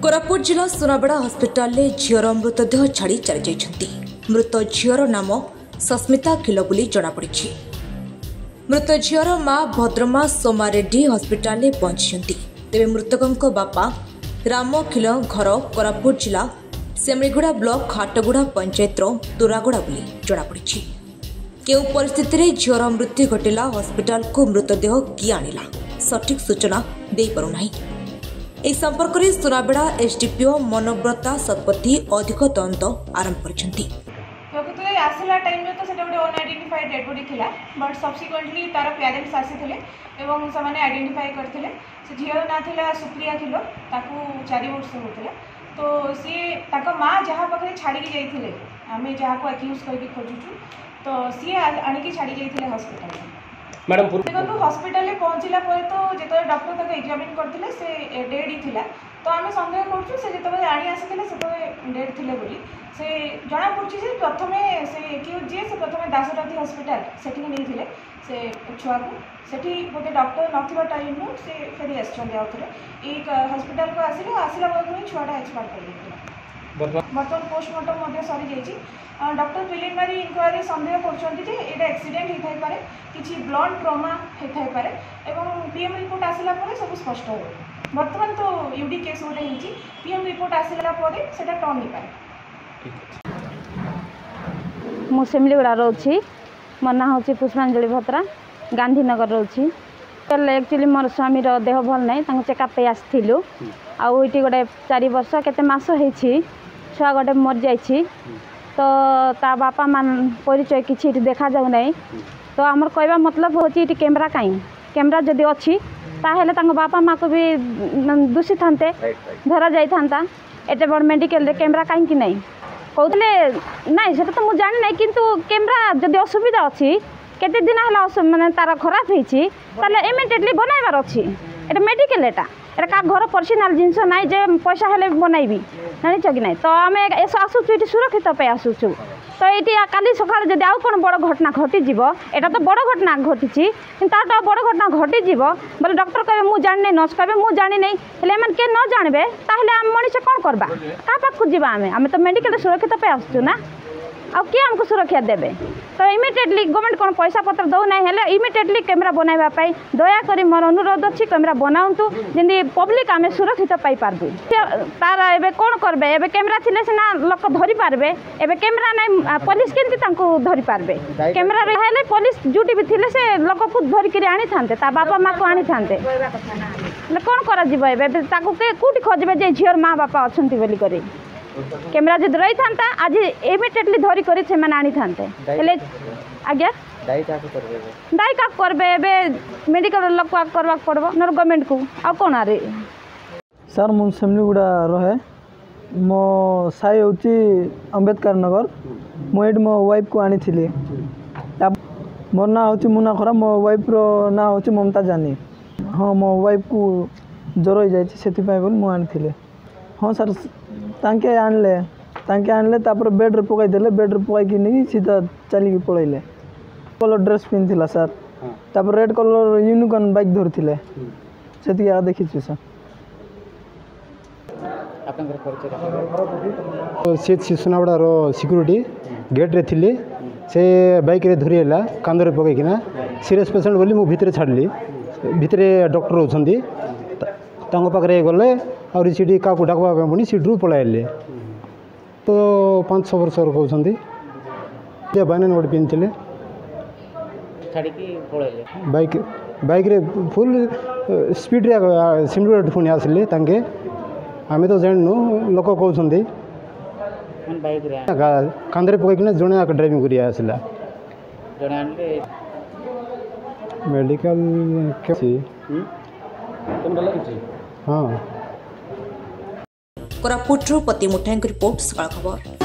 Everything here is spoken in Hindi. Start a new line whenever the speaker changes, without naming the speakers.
कोरापुट जिला सुनाबेड़ा हस्पिटाल झीर मृतदेह छाड़ी चली जाइछन्ति। मृत झीर नाम सस्मिता खिल बोली जଣାपड़ी। मृत झीर मां भद्रमा सोमा रेड्डी हस्पिटाल पहुंची। तेबे मृतकों बापा राम खिल घर कोरापुट जिला सेमरीगुड़ा ब्लॉक हाटगुड़ा पंचायत तुरागुड़ा बोली जଣାपड़ी। केउ परिस्थिति रे झीर मृत्यु घटिला हस्पिटाल को मृतदेह किए आनिला सठिक सूचना दे पारु नाही। ए संपर्क में सुनाबेड़ा एसडीपीओ मनोव्रता शतपथी अधिक तदंत आरंभ करछन्ति।
प्रकृति आसला टाइम रे तो सेटा गोटे अनआइडेंटिफाइड डेड बॉडी थिला, बट सब्सिक्वेंटली तार पेरेंट्स आसीथिले एवं समाने आइडेंटिफाई करथिले। से झियो ना थिला सुप्रिया खिलो, ताकू 4 वर्ष होतले। तो सी ताका मां जहां पाखरे छाड़ी के जाइथिले, आमे जहां को अक्यूज करके खोजुछु, तो सी आनी के छाड़ी जाइथिले हॉस्पिटल। मैडम देखो हॉस्पिटल पहुँचला तो जो डॉक्टर तक एग्जामिन करते से डेड ही थिला। तो आम सन्देह करूँ से जो आनी आसी से डेड थे बोली से जना पड़ी से प्रथम से जी से प्रथम दासरथी हॉस्पिटल से नहीं से छुआ को सेठी गोटे डॉक्टर नथिबा टाइम से फेरी आसछन्ते आउथरे एक हॉस्पिटल को आसला बेलू ही छुआटा एक्सपायर कर दिया। बर्तमान पोस्टमार्टम सरी जाइए। डॉक्टर प्रिलिमिनारी इंक्वायरी सन्देह कर एक्सीडेंट होता है पारे, किसी ब्लड ट्रॉमा होता है पारे, एवं पीएम रिपोर्ट आसला सब स्पष्ट हो। बर्तमान तो यूडी केस गोटे होती, पीएम रिपोर्ट आसला से टर्न हो पाए।
मु सेमलीगुड़ा रोची, मो ना हूँ पुष्पांजलि भत्रा, गांधीनगर रोची। एक्चुअली मोर स्वामी देह भल ना, चेकअप पे आसलु आईटी गोटे 4 वर्ष केते मास होती छुआ गोटे मर जाइए। तो ता बापा मान परिचय किसी देखा जाऊ नहीं। तो आमर कहवा मतलब हूँ ये कैमरा कहीं कैमरा जदि अच्छी ताहेले तांको बापा माँ को भी दूषी था धरा जाता। एटे बड़ मेडिकल कैमरा कहीं नहीं कहते ना से तो मुझे जानी ना, किंतु कैमरा जदि असुविधा अच्छी केते दिन है माने तार खराब होती इमिडिएटली बनवार अच्छी। एटा मेडिकल एटा का घर पर्सनाल जिनस ना जे पैसा हेले बनैबी जानिछ कि नहीं। तो आम आसुचु ये सुरक्षित पे आसुचु। तो ये काली सकाल जब आउ कौन बड़ घटना घटीज एटा तो बड़ घटना घटी तार बड़ घटना घटीज बोले डॉक्टर कहे मुझे जानी नर्स कहे मुझे जानी नहीं के न जानवे आम मनीष कौन करवा क्या पाक जावा आम तो मेडिकल सुरक्षित पे आसुचु ना आ किए आमको सुरक्षा देवे। तो इमिडिएटली गवर्नमेंट कौन पैसा पत्र दौ ना इमिडिएटली कैमरा बनवाई दयाकोरी मोर अनुरोध अच्छी कैमरा बनाऊँ जमी पब्लिक आम सुरक्षित पाई पार्बू। तार एवं कौन करबे एवं कैमरा थिले सिना लोक धरी पारबे, एवं कैमरा ना पुलिस केमती धरी पारबे। कैमरा रहे पुलिस ड्यूटी भी थिले से लोक को धरिक आनी था बापा माँ को आनी था कौन कर कौटी खोजे जे झीर माँ बापा अच्छा बोली कर कैमरा जब रही था आज इमिडिएटली धरिक आनी था आज्ञा दायी क्या करेंगे मेडिकल लोक करवा पड़ो नर गवर्नमेंट को आ कौन आरे।
सर मु सेमलीगुड़ा रहे मो साई हूँ अंबेडकर नगर मुझे मो वाइफ को आनी थी। मोर ना हूँ मुना खरा, मो वाइफ रो ना हूँ ममता जानी। हाँ मो वाइफ को ज्वर हो जाए बोल आनी। हाँ सर तांके आनले तापर बेड रे पकाई देले, बेड रे पकाई कि नहीं सीधा चलिकी पलैले। कलर ड्रेस पिंधिला सर, तापर रेड कलर यूनिकॉर्न बाइक धरथिले सेति आ देखिछु सर।
से सुनाबड़ा रो सिक्यूरिटी गेट रे थिले से बाइक रे धरिएला कांदरे पकैकिना सीरियस पेशेंट बोली मु भितरे छाड़ली। भितरे डॉक्टर होछंदी तांको पाखरे गले और सीटी का डाकवा पुणी सीट्रु पलाइले। तो 5-6 वर्ष कहते बाइन गोटे पिंधे बाइक रे फुल स्पीड रे सिमलीगुड़ा पुणी आसिले तांके आम तो जानू लोक कहते कांदरे पकईकिना जड़े ड्राइविंग कर आसला मेडिकल।
हाँ कोरापुट पति मुठाई रिपोर्ट सकाळ खबर।